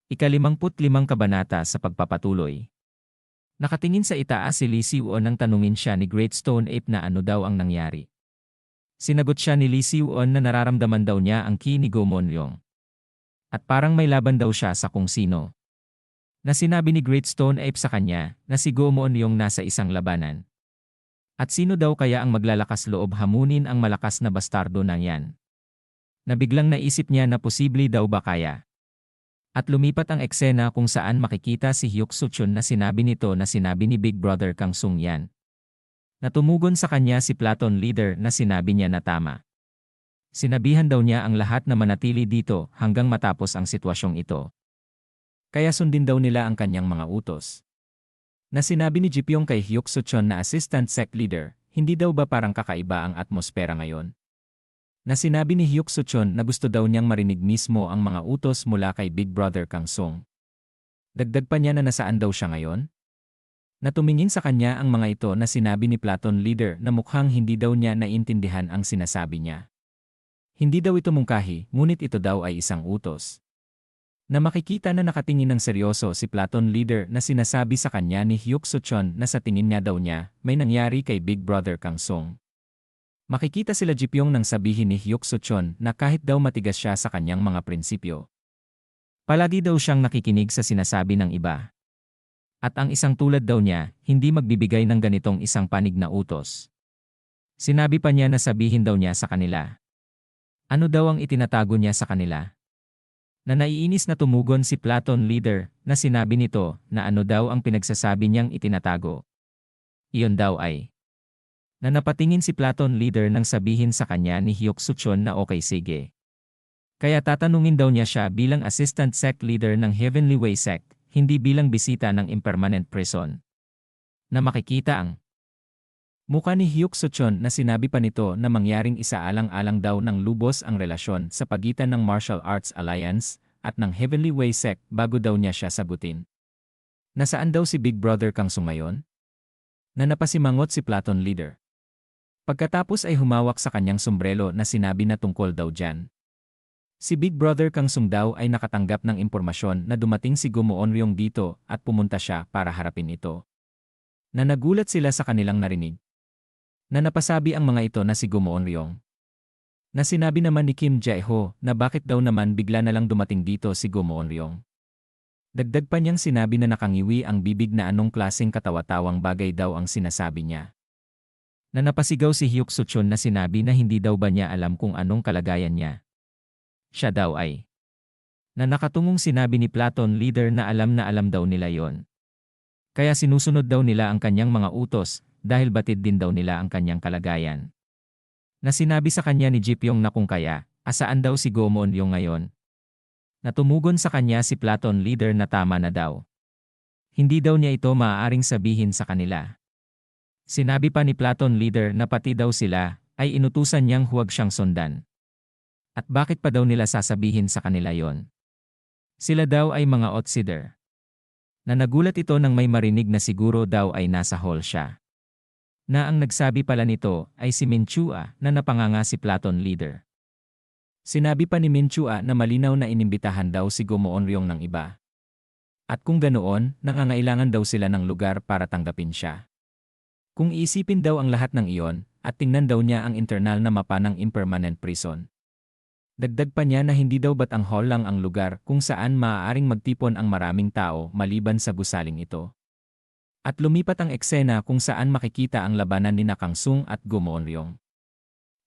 Ika-55 kabanata sa pagpapatuloy. Nakatingin sa itaas si Lee Si-won nang tanungin siya ni Great Stone Ape na ano daw ang nangyari. Sinagot siya ni Lee Si-won na nararamdaman daw niya ang ki ni Go Mon-ryong. At parang may laban daw siya sa kung sino. Na sinabi ni Great Stone Ape sa kanya na si Go Mon-ryong nasa isang labanan. At sino daw kaya ang maglalakas loob hamunin ang malakas na bastardo na yan? Na biglang naisip niya na posible daw ba kaya? At lumipat ang eksena kung saan makikita si Hyuk Soo-chun na sinabi nito na sinabi ni Big Brother Kang Sung yan. Natumugon sa kanya si Platon Leader na sinabi niya na tama. Sinabihan daw niya ang lahat na manatili dito hanggang matapos ang sitwasyong ito. Kaya sundin daw nila ang kanyang mga utos. Na sinabi ni Ji-pyong kay Hyuk Soo-chun na Assistant Sect Leader, hindi daw ba parang kakaiba ang atmosfera ngayon? Na sinabi ni Hyuk Soo-chun na gusto daw niyang marinig mismo ang mga utos mula kay Big Brother Kang Sung. Dagdag pa niya na nasaan daw siya ngayon? Na tumingin sa kanya ang mga ito na sinabi ni Platon Leader na mukhang hindi daw niya naintindihan ang sinasabi niya. Hindi daw ito mungkahi, ngunit ito daw ay isang utos. Na makikita na nakatingin ng seryoso si Platon Leader na sinasabi sa kanya ni Hyuk Soo-chun na sa tingin niya daw niya may nangyari kay Big Brother Kang Sung. Makikita sila Ji-pyong nang sabihin ni Hyuk Soo-chun na kahit daw matigas siya sa kanyang mga prinsipyo. Palagi daw siyang nakikinig sa sinasabi ng iba. At ang isang tulad daw niya, hindi magbibigay ng ganitong isang panig na utos. Sinabi pa niya na sabihin daw niya sa kanila. Ano daw ang itinatago niya sa kanila? Na naiinis na tumugon si Platon Leader na sinabi nito na ano daw ang pinagsasabi niyang itinatago. Iyon daw ay na napatingin si Platon Leader nang sabihin sa kanya ni Hyuk Soo-chun na okay sige. Kaya tatanungin daw niya siya bilang Assistant Sect Leader ng Heavenly Way Sect, hindi bilang bisita ng Impermanent Prison. Na makikita ang mukha ni Hyuk Soo-chun na sinabi pa nito na mangyaring isaalang-alang daw ng lubos ang relasyon sa pagitan ng Martial Arts Alliance at ng Heavenly Way Sect bago daw niya siya sagutin. Nasaan daw si Big Brother Kang Sung ngayon? Na napasimangot si Platon Leader. Pagkatapos ay humawak sa kanyang sombrero na sinabi na tungkol daw dyan. Si Big Brother Kang Sung daw ay nakatanggap ng impormasyon na dumating si Go Mon-ryong dito at pumunta siya para harapin ito. Na nagulat sila sa kanilang narinig. Na napasabi ang mga ito na si Go Mon-ryong. Na sinabi naman ni Kim Jae-ho na bakit daw naman bigla na lang dumating dito si Go Mon-ryong. Dagdag pa niyang sinabi na nakangiwi ang bibig na anong klaseng katawa-tawang bagay daw ang sinasabi niya. Na napasigaw si Hyuk Soo-chun na sinabi na hindi daw ba niya alam kung anong kalagayan niya. Siya daw ay. Na nakatungong sinabi ni Platon Leader na alam daw nila yon. Kaya sinusunod daw nila ang kanyang mga utos dahil batid din daw nila ang kanyang kalagayan. Na sinabi sa kanya ni Ji-pyong na kung kaya, asaan daw si Go Mon-ryong ngayon. Na tumugon sa kanya si Platon Leader na tama na daw. Hindi daw niya ito maaaring sabihin sa kanila. Sinabi pa ni Platon Leader na pati daw sila ay inutusan niyang huwag siyang sundan. At bakit pa daw nila sasabihin sa kanila yon? Sila daw ay mga outsider. Na nagulat ito nang may marinig na siguro daw ay nasa hall siya. Na ang nagsabi pala nito ay si Min Chua na napanganga si Platon Leader. Sinabi pa ni Min Chua na malinaw na inimbitahan daw si Go Mon-ryong ng iba. At kung ganoon, nangangailangan daw sila ng lugar para tanggapin siya. Kung iisipin daw ang lahat ng iyon, at tingnan daw niya ang internal na mapa ng Impermanent Prison. Dagdag pa niya na hindi daw ba't ang hall lang ang lugar kung saan maaaring magtipon ang maraming tao maliban sa gusaling ito. At lumipat ang eksena kung saan makikita ang labanan ni Kang Sung at Go Mon-ryong.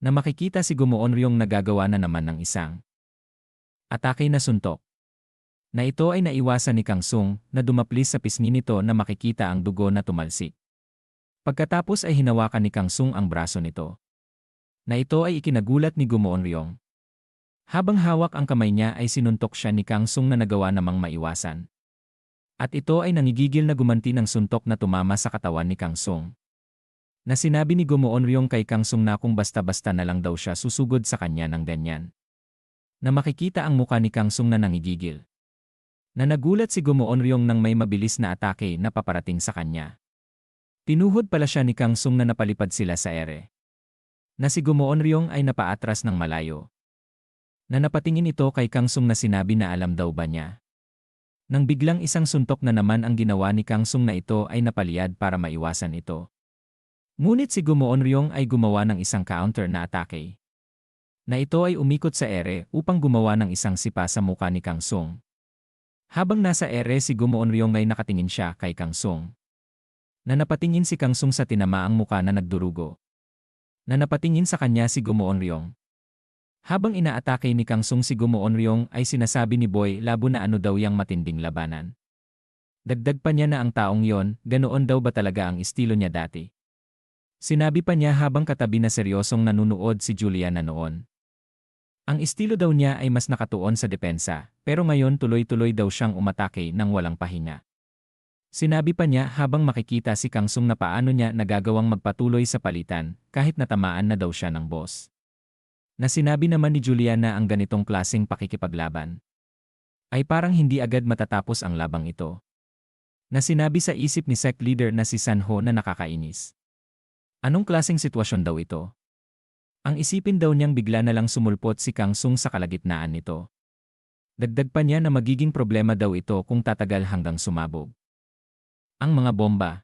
Na makikita si Go Mon-ryong nagagawa na naman ng isang atake na suntok. Na ito ay naiwasan ni Kang Sung na dumaplis sa pisngi nito na makikita ang dugo na tumalsik. Pagkatapos ay hinawakan ni Kang Sung ang braso nito. Na ito ay ikinagulat ni Go Mon-ryong. Habang hawak ang kamay niya ay sinuntok siya ni Kang Sung na nagawa namang maiwasan. At ito ay nangigigil na gumanti ng suntok na tumama sa katawan ni Kang Sung. Na sinabi ni Go Mon-ryong kay Kang Sung na kung basta-basta na lang daw siya susugod sa kanya ng ganyan. Na makikita ang muka ni Kang Sung na nangigigil. Na nagulat si Go Mon-ryong nang may mabilis na atake na paparating sa kanya. Tinuhod pala siya ni Kang Sung na napalipad sila sa ere. Na si Go Mon-ryong ay napaatras ng malayo. Na napatingin ito kay Kang Sung na sinabi na alam daw ba niya. Nang biglang isang suntok na naman ang ginawa ni Kang Sung na ito ay napaliyad para maiwasan ito. Ngunit si Gumoon Ryong ay gumawa ng isang counter na atake. Na ito ay umikot sa ere upang gumawa ng isang sipa sa muka ni Kang Sung. Habang nasa ere si Gumoon Ryong ay nakatingin siya kay Kang Sung. Na napatingin si Kang Sung sa tinamaang muka na nagdurugo. Na napatingin sa kanya si Gumoon Ryong. Habang inaatake ni Kang Sung si Gumoon Ryong ay sinasabi ni Boy Labo na ano daw yang matinding labanan. Dagdag pa niya na ang taong yon, ganoon daw ba talaga ang estilo niya dati. Sinabi pa niya habang katabi na seryosong nanunood si Julia na noon. Ang estilo daw niya ay mas nakatuon sa depensa, pero ngayon tuloy-tuloy daw siyang umatake nang walang pahinga. Sinabi pa niya habang makikita si Kang Sung na paano niya nagagawang magpatuloy sa palitan kahit natamaan na daw siya ng boss. Na sinabi naman ni Julia na ang ganitong klaseng pakikipaglaban ay parang hindi agad matatapos ang labang ito. Na sinabi sa isip ni sect leader na si Sanho na nakakainis. Anong klaseng sitwasyon daw ito? Ang isipin daw niyang bigla na lang sumulpot si Kang Sung sa kalagitnaan nito. Dagdag pa niya na magiging problema daw ito kung tatagal hanggang sumabog ang mga bomba.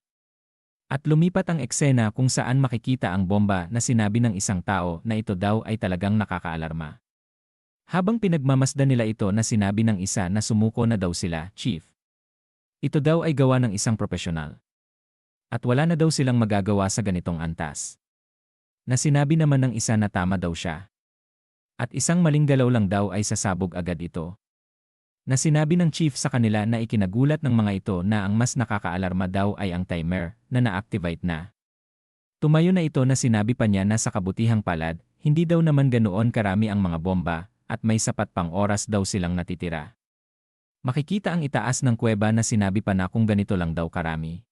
At lumipat ang eksena kung saan makikita ang bomba na sinabi ng isang tao na ito daw ay talagang nakakaalarma. Habang pinagmamasdan nila ito na sinabi ng isa na sumuko na daw sila, Chief. Ito daw ay gawa ng isang profesional. At wala na daw silang magagawa sa ganitong antas. Na sinabi naman ng isa na tama daw siya. At isang maling galaw lang daw ay sasabog agad ito. Na sinabi ng chief sa kanila na ikinagulat ng mga ito na ang mas nakakaalarma daw ay ang timer na na-activate na. Tumayo na ito na sinabi pa niya na sa kabutihang palad, hindi daw naman ganoon karami ang mga bomba at may sapat pang oras daw silang natitira. Makikita ang itaas ng kuweba na sinabi pa na kung ganito lang daw karami.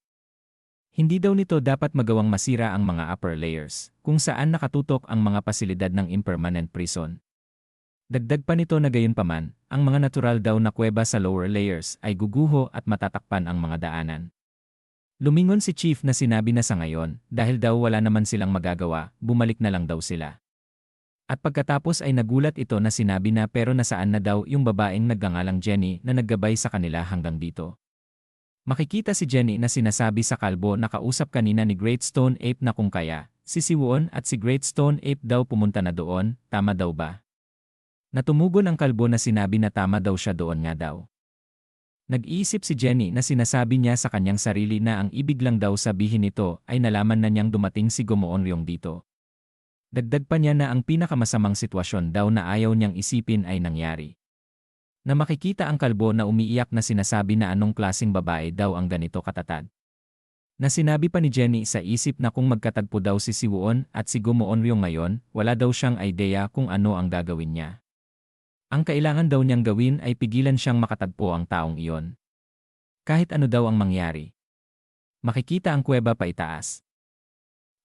Hindi daw nito dapat magawang masira ang mga upper layers kung saan nakatutok ang mga pasilidad ng impermanent prison. Dagdag pa nito na gayunpaman, ang mga natural daw na kuweba sa lower layers ay guguho at matatakpan ang mga daanan. Lumingon si Chief na sinabi na sa ngayon, dahil daw wala naman silang magagawa, bumalik na lang daw sila. At pagkatapos ay nagulat ito na sinabi na pero nasaan na daw yung babaeng nagngangalang Jenny na naggabay sa kanila hanggang dito. Makikita si Jenny na sinasabi sa kalbo na kausap kanina ni Great Stone Ape na kung kaya, si Siwon at si Great Stone Ape daw pumunta na doon, tama daw ba? Natumugon ang kalbo na sinabi na tama daw siya doon nga daw. Nag-iisip si Jenny na sinasabi niya sa kanyang sarili na ang ibig lang daw sabihin nito ay nalaman na niyang dumating si Gumoon Ryong dito. Dagdag pa niya na ang pinakamasamang sitwasyon daw na ayaw niyang isipin ay nangyari. Na makikita ang kalbo na umiiyak na sinasabi na anong klaseng babae daw ang ganito katatag. Na sinabi pa ni Jenny sa isip na kung magkatagpo daw si Siwon at si Gumoon Ryong ngayon, wala daw siyang idea kung ano ang gagawin niya. Ang kailangan daw niyang gawin ay pigilan siyang makatagpo ang taong iyon. Kahit ano daw ang mangyari. Makikita ang kuweba pa itaas.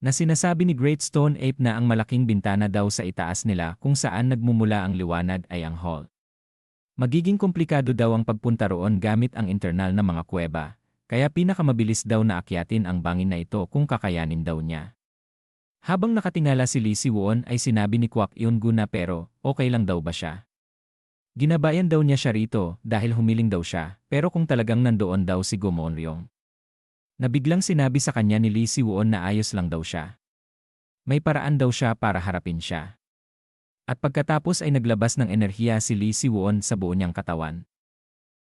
Na sinasabi ni Great Stone Ape na ang malaking bintana daw sa itaas nila kung saan nagmumula ang liwanag ay ang hall. Magiging komplikado daw ang pagpunta roon gamit ang internal na mga kuweba, kaya pinakamabilis daw na akyatin ang bangin na ito kung kakayanin daw niya. Habang nakatingala si Lee Siwon ay sinabi ni Kwak Eun-gu na pero okay lang daw ba siya? Ginabayan daw niya siya rito dahil humiling daw siya, pero kung talagang nandoon daw si Gumoon Ryong. Nabiglang sinabi sa kanya ni Lee Siwon na ayos lang daw siya. May paraan daw siya para harapin siya. At pagkatapos ay naglabas ng enerhiya si Lee Siwon sa buo niyang katawan.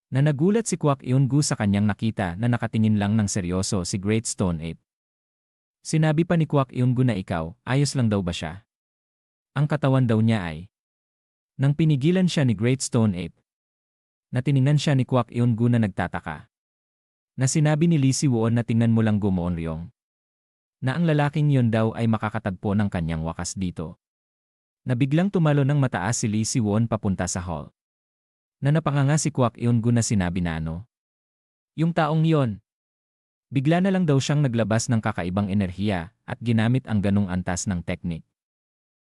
Na nagulat si Kwak Eun-gu sa kanyang nakita na nakatingin lang ng seryoso si Great Stone Ape. Sinabi pa ni Kwak Eun-gu na ikaw, ayos lang daw ba siya? Ang katawan daw niya ay nang pinigilan siya ni Great Stone Ape. Na tiningnan siya ni Kwak Eun-gu na nagtataka. Na sinabi ni Lee Siwon na tingnan mo lang Gumoon Ryong. Na ang lalaking yon daw ay makakatagpo ng kanyang wakas dito. Na biglang tumalo ng mataas si Lee Siwon papunta sa hall. Na napanganga si Kwak Eun-gu na sinabi na ano? Yung taong yon. Bigla na lang daw siyang naglabas ng kakaibang enerhiya at ginamit ang ganong antas ng teknik.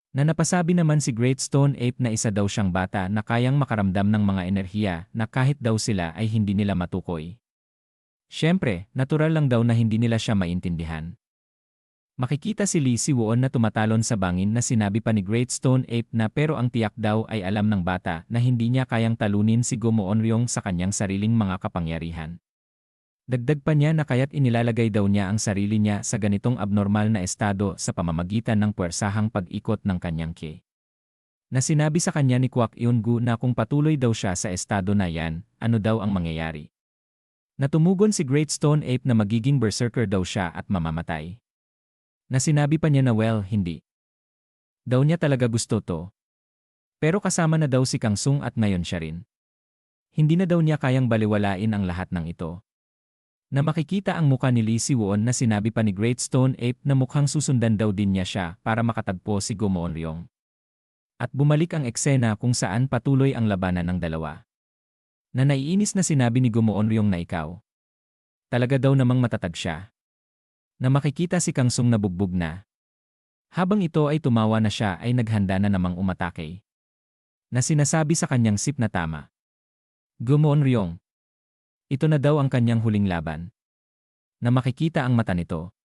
Na napasabi naman si Great Stone Ape na isa daw siyang bata na kayang makaramdam ng mga enerhiya na kahit daw sila ay hindi nila matukoy. Siyempre, natural lang daw na hindi nila siya maintindihan. Makikita si Lee Si-won na tumatalon sa bangin na sinabi pa ni Great Stone Ape na pero ang tiyak daw ay alam ng bata na hindi niya kayang talunin si Go Moonryong sa kanyang sariling mga kapangyarihan. Dagdag pa niya na kaya't inilalagay daw niya ang sarili niya sa ganitong abnormal na estado sa pamamagitan ng puwersahang pag-ikot ng kanyang ki. Na sinabi sa kanya ni Kwak Eun-gu na kung patuloy daw siya sa estado na yan, ano daw ang mangyayari. Natumugon si Great Stone Ape na magiging berserker daw siya at mamamatay. Na sinabi pa niya na hindi. Daw niya talaga gusto to. Pero kasama na daw si Kang Sung at ngayon siya rin. Hindi na daw niya kayang baliwalain ang lahat ng ito. Na makikita ang muka ni Lee Si-won na sinabi pa ni Great Stone Ape na mukhang susundan daw din niya siya para makatagpo si Go Moonryong. At bumalik ang eksena kung saan patuloy ang labanan ng dalawa. Na naiinis na sinabi ni Go Moonryong na ikaw. Talaga daw namang matatag siya. Na makikita si Kang Sung na bugbog na. Habang ito ay tumawa na siya ay naghanda na namang umatake. Na sinasabi sa kanyang sip na tama. Go Moonryong. Ito na daw ang kanyang huling laban. Na makikita ang mata nito.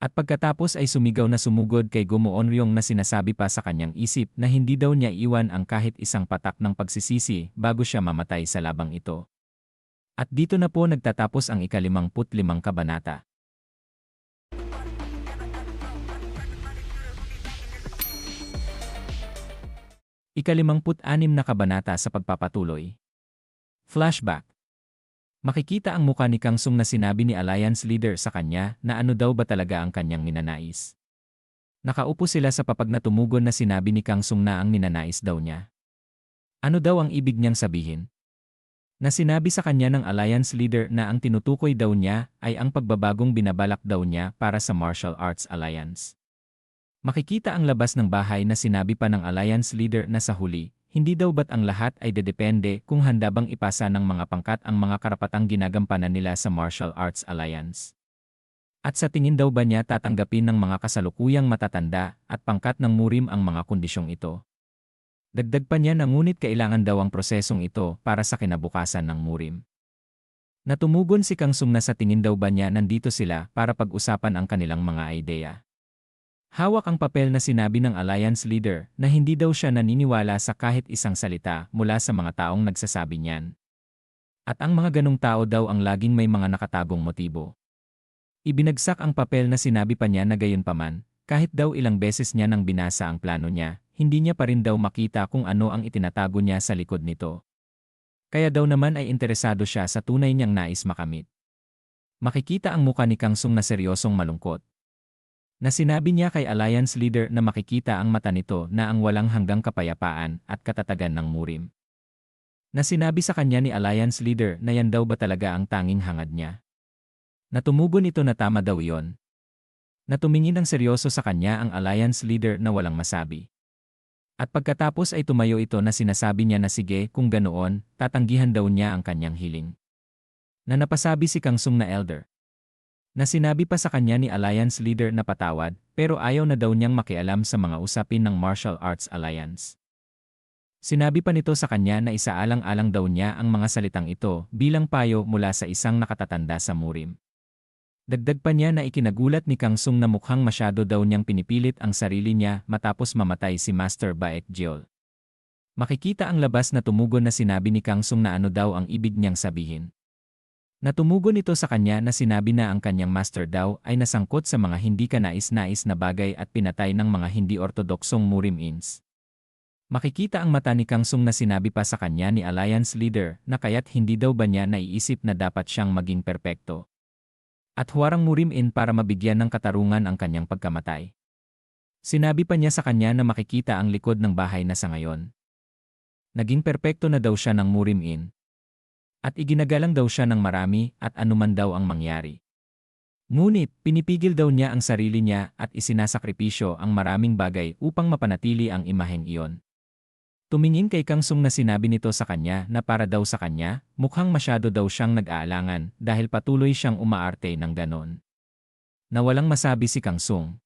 At pagkatapos ay sumigaw na sumugod kay Go Moonryong na sinasabi pa sa kanyang isip na hindi daw niya iwan ang kahit isang patak ng pagsisisi bago siya mamatay sa labang ito. At dito na po nagtatapos ang 55 kabanata. Ika-56 na kabanata sa pagpapatuloy. Flashback. Makikita ang muka ni Kang Sung na sinabi ni Alliance Leader sa kanya na ano daw ba talaga ang kanyang ninanais. Nakaupo sila sa papag na tumugon na sinabi ni Kang Sung na ang ninanais daw niya. Ano daw ang ibig niyang sabihin? Na sinabi sa kanya ng Alliance Leader na ang tinutukoy daw niya ay ang pagbabagong binabalak daw niya para sa Martial Arts Alliance. Makikita ang labas ng bahay na sinabi pa ng Alliance Leader na sa huli, hindi daw ba't ang lahat ay dedepende kung handa bang ipasa ng mga pangkat ang mga karapatang ginagampanan nila sa Martial Arts Alliance. At sa tingin daw ba niya tatanggapin ng mga kasalukuyang matatanda at pangkat ng murim ang mga kondisyong ito. Dagdag pa niya na ngunit kailangan daw ang prosesong ito para sa kinabukasan ng murim. Natumugon si Kang Sung na sa tingin daw ba niya nandito sila para pag-usapan ang kanilang mga ideya. Hawak ang papel na sinabi ng Alliance Leader na hindi daw siya naniniwala sa kahit isang salita mula sa mga taong nagsasabi niyan. At ang mga ganong tao daw ang laging may mga nakatagong motibo. Ibinagsak ang papel na sinabi pa niya na gayunpaman, kahit daw ilang beses niya nang binasa ang plano niya, hindi niya pa rin daw makita kung ano ang itinatago niya sa likod nito. Kaya daw naman ay interesado siya sa tunay niyang nais makamit. Makikita ang muka ni Kang Sung na seryosong malungkot. Na sinabi niya kay Alliance Leader na makikita ang mata nito na ang walang hanggang kapayapaan at katatagan ng murim. Na sinabi sa kanya ni Alliance Leader na yan daw ba talaga ang tanging hangad niya. Natumugon ito na tama daw yon. Natumingin ng seryoso sa kanya ang Alliance Leader na walang masabi. At pagkatapos ay tumayo ito na sinasabi niya na sige kung ganoon, tatanggihan daw niya ang kanyang hiling. Na napasabi si Kang Sung na elder. Na sinabi pa sa kanya ni Alliance Leader na patawad, pero ayaw na daw niyang makialam sa mga usapin ng Martial Arts Alliance. Sinabi pa nito sa kanya na isaalang-alang daw niya ang mga salitang ito bilang payo mula sa isang nakatatanda sa murim. Dagdag pa niya na ikinagulat ni Kang Sung na mukhang masyado daw niyang pinipilit ang sarili niya matapos mamatay si Master Baekjeol. Makikita ang labas na tumugon na sinabi ni Kang Sung na ano daw ang ibig niyang sabihin. Natumugon ito sa kanya na sinabi na ang kanyang master daw ay nasangkot sa mga hindi kanais-nais na bagay at pinatay ng mga hindi ortodoksong murim-ins. Makikita ang mata ni Kang Sung na sinabi pa sa kanya ni Alliance Leader na kaya't hindi daw ba niya naiisip na dapat siyang maging perpekto. At huwarang murim-in para mabigyan ng katarungan ang kanyang pagkamatay. Sinabi pa niya sa kanya na makikita ang likod ng bahay na sa ngayon. Naging perpekto na daw siya ng murim-in. At iginagalang daw siya ng marami at anuman daw ang mangyari. Ngunit, pinipigil daw niya ang sarili niya at isinasakripisyo ang maraming bagay upang mapanatili ang imaheng iyon. Tumingin kay Kang Sung na sinabi nito sa kanya na para daw sa kanya, mukhang masyado daw siyang nag-aalangan dahil patuloy siyang umaarte ng ganon. Na walang masabi si Kang Sung.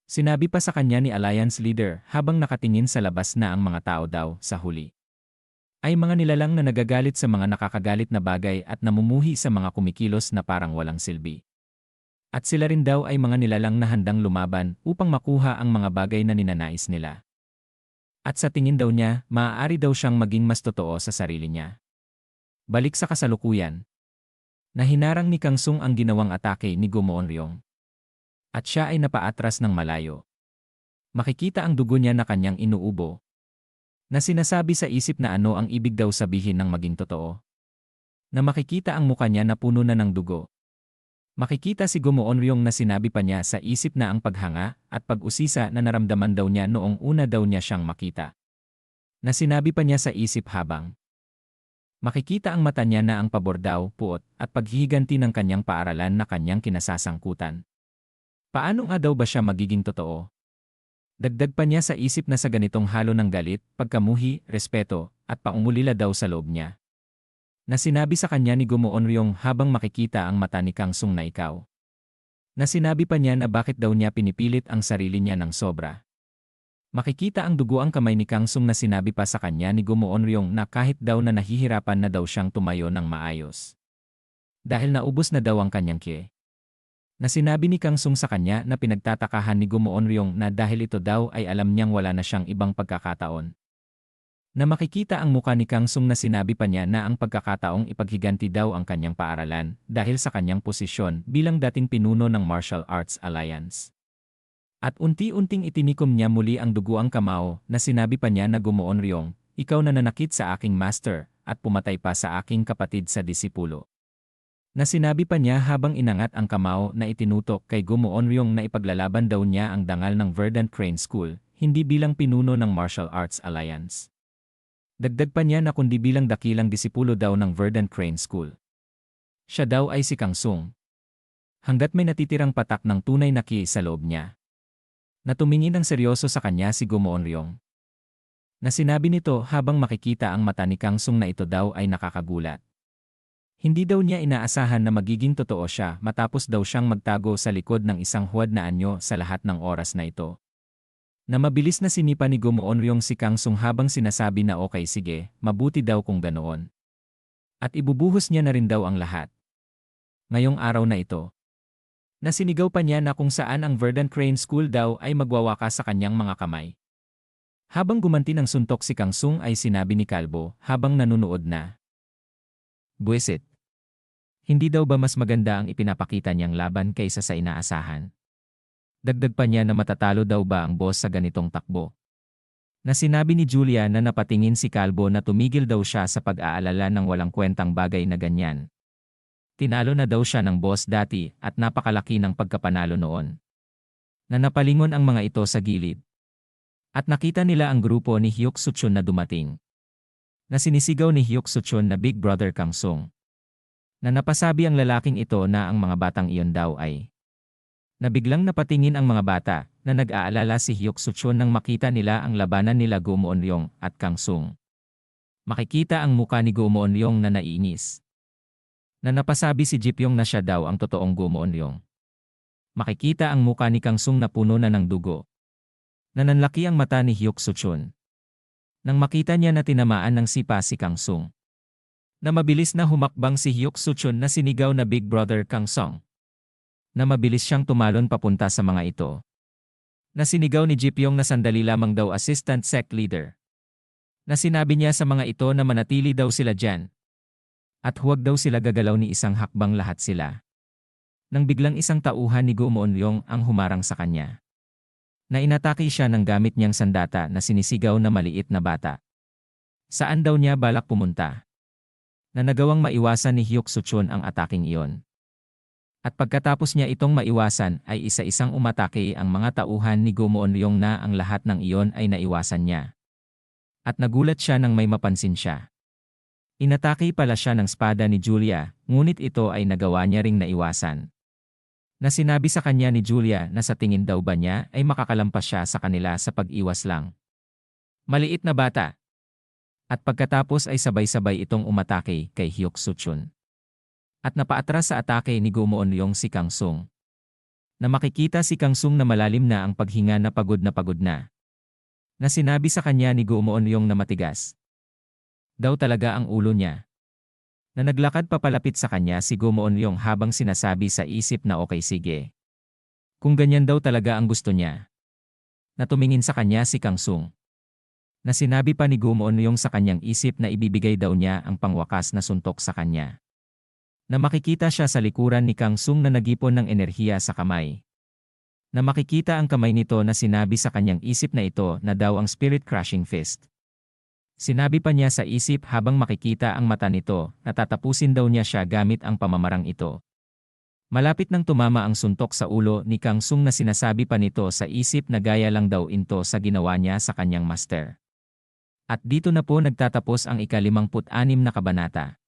Sinabi pa sa kanya ni Alliance Leader habang nakatingin sa labas na ang mga tao daw sa huli. Ay mga nilalang na nagagalit sa mga nakakagalit na bagay at namumuhi sa mga kumikilos na parang walang silbi. At sila rin daw ay mga nilalang na handang lumaban upang makuha ang mga bagay na ninanais nila. At sa tingin daw niya, maaari daw siyang maging mas totoo sa sarili niya. Balik sa kasalukuyan. Nahinarang ni Kang Sung ang ginawang atake ni Go Moonryong. At siya ay napaatras ng malayo. Makikita ang dugo niya na kanyang inuubo. Na sinasabi sa isip na ano ang ibig daw sabihin ng maging totoo. Na makikita ang muka niya na puno na ng dugo. Makikita si Go Moonryong na sinabi pa niya sa isip na ang paghanga at pag-usisa na naramdaman daw niya noong una daw niya siyang makita. Na sinabi pa niya sa isip habang makikita ang mata niya na ang pabor daw, puot, at paghihiganti ng kanyang paaralan na kanyang kinasasangkutan. Paano nga daw ba siya magiging totoo? Dagdag pa niya sa isip na sa ganitong halo ng galit, pagkamuhi, respeto, at paungulila daw sa loob niya. Na sinabi sa kanya ni Go Moonryong habang makikita ang mata ni Kang Sung na ikaw. Na sinabi pa niya na bakit daw niya pinipilit ang sarili niya ng sobra. Makikita ang dugo ang kamay ni Kang Sung na sinabi pa sa kanya ni Go Moonryong na kahit daw na nahihirapan na daw siyang tumayo ng maayos. Dahil naubos na daw ang kanyang kie. Na sinabi ni Kang Sung sa kanya na pinagtatakahan ni Go Moonryong na dahil ito daw ay alam niyang wala na siyang ibang pagkakataon. Na makikita ang muka ni Kang Sung na sinabi pa niya na ang pagkakataong ipaghiganti daw ang kanyang paaralan dahil sa kanyang posisyon bilang dating pinuno ng Martial Arts Alliance. At unti-unting itinikom niya muli ang duguang kamao na sinabi pa niya na Go Moonryong, ikaw na nanakit sa aking master at pumatay pa sa aking kapatid sa disipulo. Na sinabi pa niya habang inangat ang kamao na itinutok kay Go Moonryong na ipaglalaban daw niya ang dangal ng Verdant Crane School, hindi bilang pinuno ng Martial Arts Alliance. Dagdag pa niya na kundi bilang dakilang disipulo daw ng Verdant Crane School. Siya daw ay si Kang Sung. Hanggat may natitirang patak ng tunay na ki sa loob niya. Na tumingin ng seryoso sa kanya si Go Moonryong. Na sinabi nito habang makikita ang mata ni Kang Sung na ito daw ay nakakagulat. Hindi daw niya inaasahan na magiging totoo siya matapos daw siyang magtago sa likod ng isang huwad na anyo sa lahat ng oras na ito. Na mabilis na sinipa ni Go Moonryong si Kang Sung habang sinasabi na okay sige, mabuti daw kung ganoon. At ibubuhos niya na rin daw ang lahat. Ngayong araw na ito. Na sinigaw pa niya na kung saan ang Verdant Crane School daw ay magwawaka sa kanyang mga kamay. Habang gumanti ng suntok si Kang Sung ay sinabi ni Kalbo habang nanunood na. Buwisit. Hindi daw ba mas maganda ang ipinapakita niyang laban kaysa sa inaasahan? Dagdag pa niya na matatalo daw ba ang boss sa ganitong takbo. Na sinabi ni Julia na napatingin si Kalbo na tumigil daw siya sa pag-aalala ng walang kwentang bagay na ganyan. Tinalo na daw siya ng boss dati at napakalaki ng pagkapanalo noon. Na napalingon ang mga ito sa gilid. At nakita nila ang grupo ni Hyuk Suchon na dumating. Na sinisigaw ni Hyuk Suchon na Big Brother Kang Sung. Na napasabi ang lalaking ito na ang mga batang iyon daw ay na biglang napatingin ang mga bata na nag-aalala si Hyuk Suchon nang makita nila ang labanan nila Go Moonryong at Kang Sung. Makikita ang muka ni Go Moonryong na nainis. Na napasabi si Jipyong na siya daw ang totoong Go Moonryong. Makikita ang muka ni Kang Sung na puno na ng dugo. Na nanlaki ang mata ni Hyuk Suchon. Nang makita niya na tinamaan ng sipa si Kang Sung. Na mabilis na humakbang si Hyuk Suchon na sinigaw na Big Brother Kang Sung. Na mabilis siyang tumalon papunta sa mga ito. Na sinigaw ni Jipyong na sandali lamang daw assistant sect leader. Na sinabi niya sa mga ito na manatili daw sila dyan. At huwag daw sila gagalaw ni isang hakbang lahat sila. Nang biglang isang tauhan ni Go Moonryong ang humarang sa kanya. Na inatake siya ng gamit niyang sandata na sinisigaw na maliit na bata. Saan daw niya balak pumunta? Na nagawang maiwasan ni Hyuk Suchon ang ataking iyon. At pagkatapos niya itong maiwasan ay isa-isang umatake ang mga tauhan ni Go Moonryong na ang lahat ng iyon ay naiwasan niya. At nagulat siya nang may mapansin siya. Inatake pala siya ng espada ni Julia, ngunit ito ay nagawa niya ring naiwasan. Na sinabi sa kanya ni Julia na sa tingin daw ba niya ay makakalampas siya sa kanila sa pag-iwas lang. Maliit na bata. At pagkatapos ay sabay-sabay itong umatake kay Hyuk Suchon. At napaatras sa atake ni Go Moonryong si Kang Sung. Na makikita si Kang Sung na malalim na ang paghinga na pagod na pagod na. Na sinabi sa kanya ni Go Moonryong na matigas. Daw talaga ang ulo niya. Na naglakad papalapit sa kanya si Gomoonyong habang sinasabi sa isip na okay sige. Kung ganyan daw talaga ang gusto niya. Natumingin sa kanya si Kang Sung. Na sinabi pa ni Gomoonyong sa kanyang isip na ibibigay daw niya ang pangwakas na suntok sa kanya. Na makikita siya sa likuran ni Kang Sung na nagipon ng enerhiya sa kamay. Na makikita ang kamay nito na sinabi sa kanyang isip na ito na daw ang Spirit Crushing Fist. Sinabi pa niya sa isip habang makikita ang mata nito na tatapusin daw niya siya gamit ang pamamarang ito. Malapit nang tumama ang suntok sa ulo ni Kang Sung na sinasabi pa nito sa isip na gaya lang daw ito sa ginawa niya sa kanyang master. At dito na po nagtatapos ang ika-56 na kabanata.